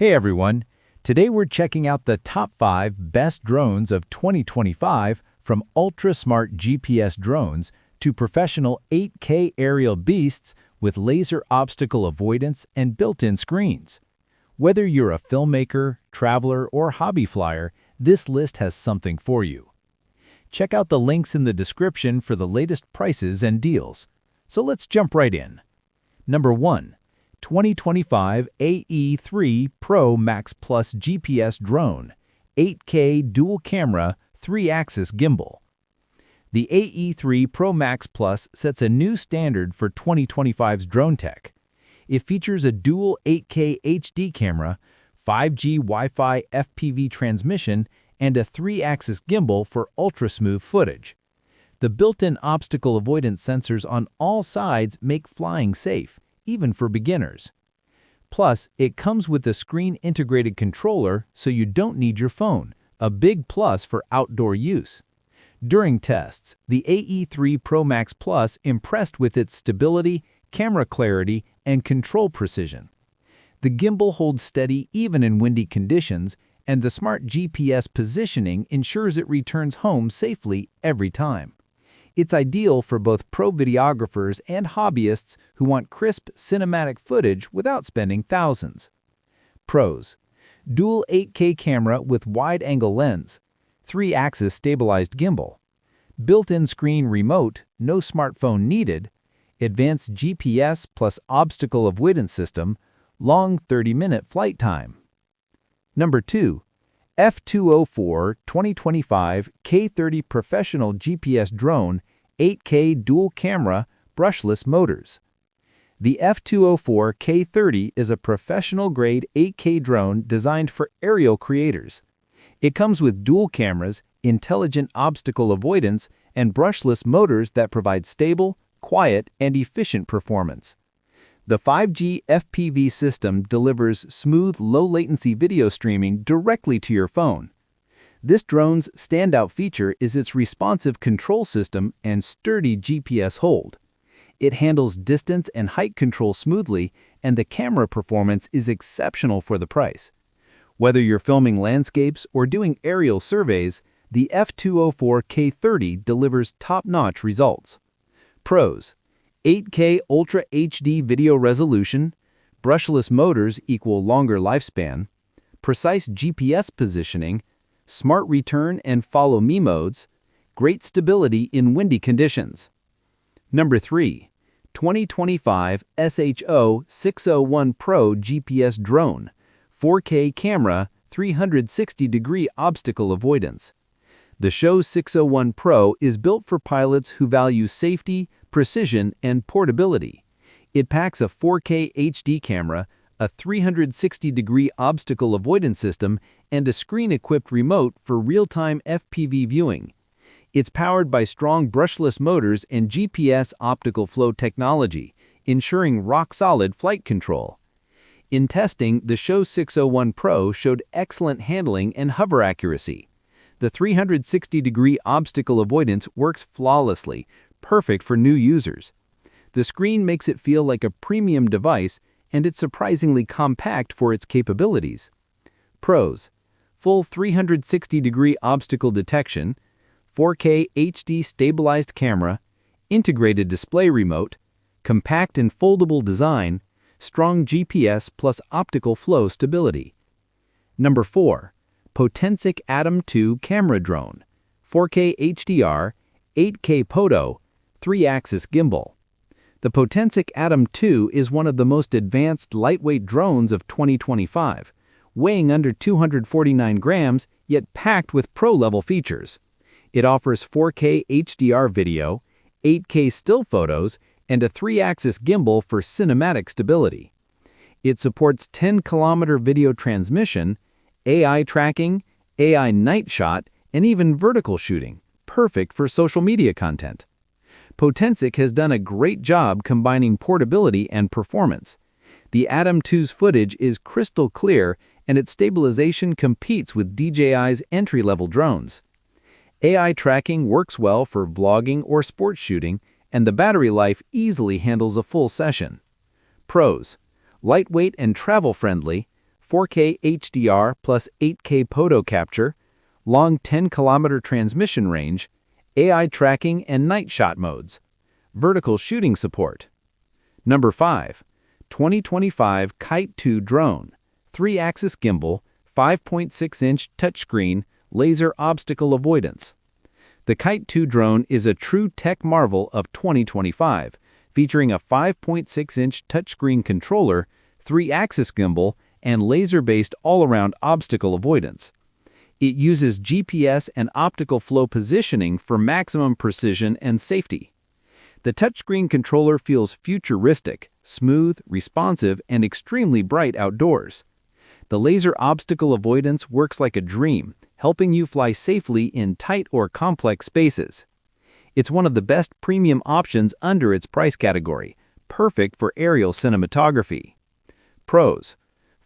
Hey everyone! Today we're checking out the top 5 best drones of 2025 from ultra-smart GPS drones to professional 8K aerial beasts with laser obstacle avoidance and built-in screens. Whether you're a filmmaker, traveler, or hobby flyer, this list has something for you. Check out the links in the description for the latest prices and deals. So let's jump right in. Number 1. 2025 AE3 Pro Max Plus GPS Drone, 8K Dual Camera, 3-Axis Gimbal. The AE3 Pro Max Plus sets a new standard for 2025's drone tech. It features a dual 8K HD camera, 5G Wi-Fi FPV transmission, and a 3-axis gimbal for ultra-smooth footage. The built-in obstacle avoidance sensors on all sides make flying safe, even for beginners. Plus, it comes with a screen-integrated controller so you don't need your phone, a big plus for outdoor use. During tests, the AE3 Pro Max Plus impressed with its stability, camera clarity, and control precision. The gimbal holds steady even in windy conditions, and the smart GPS positioning ensures it returns home safely every time. It's ideal for both pro videographers and hobbyists who want crisp cinematic footage without spending thousands. Pros: dual 8K camera with wide-angle lens, 3-axis stabilized gimbal, built-in screen remote, no smartphone needed, advanced GPS plus obstacle avoidance system, long 30-minute flight time. Number 2. F204 2025 K30 Professional GPS Drone, 8K Dual Camera, Brushless Motors. The F204 K30 is a professional-grade 8K drone designed for aerial creators. It comes with dual cameras, intelligent obstacle avoidance, and brushless motors that provide stable, quiet, and efficient performance. The 5G FPV system delivers smooth, low-latency video streaming directly to your phone. This drone's standout feature is its responsive control system and sturdy GPS hold. It handles distance and height control smoothly, and the camera performance is exceptional for the price. Whether you're filming landscapes or doing aerial surveys, the F204 K30 delivers top-notch results. Pros: 8K Ultra HD video resolution, brushless motors equal longer lifespan, precise GPS positioning, smart return and follow me modes, great stability in windy conditions. Number 3. 2025 SHO 601 Pro GPS Drone, 4K camera, 360-degree obstacle avoidance. The SHO 601 Pro is built for pilots who value safety, precision, and portability. It packs a 4K HD camera, a 360-degree obstacle avoidance system, and a screen-equipped remote for real-time FPV viewing. It's powered by strong brushless motors and GPS optical flow technology, ensuring rock-solid flight control. In testing, the SHO 601 Pro showed excellent handling and hover accuracy. The 360-degree obstacle avoidance works flawlessly, perfect for new users. The screen makes it feel like a premium device, and it's surprisingly compact for its capabilities. Pros: full 360-degree obstacle detection, 4K HD stabilized camera, integrated display remote, compact and foldable design, strong GPS plus optical flow stability. Number 4. Potensic Atom 2 Camera Drone, 4K HDR, 8K POTO, 3-axis gimbal. The Potensic Atom 2 is one of the most advanced lightweight drones of 2025, weighing under 249 grams yet packed with pro-level features. It offers 4K HDR video, 8K still photos, and a 3-axis gimbal for cinematic stability. It supports 10-kilometer video transmission, AI tracking, AI night shot, and even vertical shooting, perfect for social media content. Potensic has done a great job combining portability and performance. The Atom 2's footage is crystal clear, and its stabilization competes with DJI's entry-level drones. AI tracking works well for vlogging or sports shooting, and the battery life easily handles a full session. Pros: lightweight and travel-friendly, 4K HDR plus 8K photo capture, long 10-kilometer transmission range, AI tracking and night shot modes, vertical shooting support. Number 5. 2025 KAITWO drone, 3-axis gimbal, 5.6-inch touchscreen, laser obstacle avoidance. The KAITWO drone is a true tech marvel of 2025, featuring a 5.6-inch touchscreen controller, 3-axis gimbal, and laser-based all-around obstacle avoidance. It uses GPS and optical flow positioning for maximum precision and safety. The touchscreen controller feels futuristic, smooth, responsive, and extremely bright outdoors. The laser obstacle avoidance works like a dream, helping you fly safely in tight or complex spaces. It's one of the best premium options under its price category, perfect for aerial cinematography. Pros: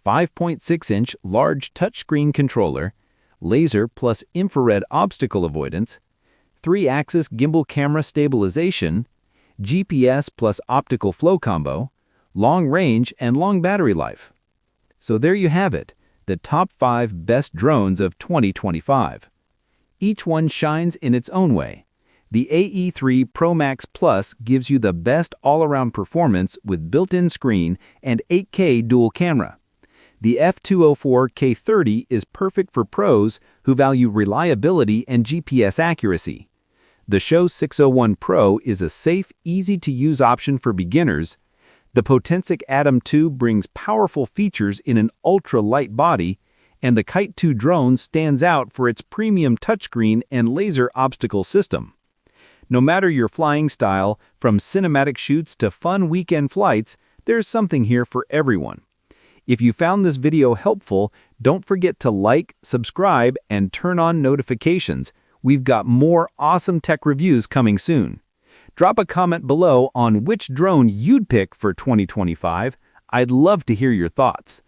5.6-inch large touchscreen controller, laser plus infrared obstacle avoidance, 3-axis gimbal camera stabilization, GPS plus optical flow combo, long range and long battery life. So there you have it, the top 5 best drones of 2025. Each one shines in its own way. The AE3 Pro Max Plus gives you the best all-around performance with built-in screen and 8K dual camera. The F204 K30 is perfect for pros who value reliability and GPS accuracy. The Show 601 Pro is a safe, easy-to-use option for beginners. The Potensic Atom 2 brings powerful features in an ultra-light body, and the KAITWO drone stands out for its premium touchscreen and laser obstacle system. No matter your flying style, from cinematic shoots to fun weekend flights, there's something here for everyone. If you found this video helpful, don't forget to like, subscribe, and turn on notifications. We've got more awesome tech reviews coming soon. Drop a comment below on which drone you'd pick for 2025. I'd love to hear your thoughts.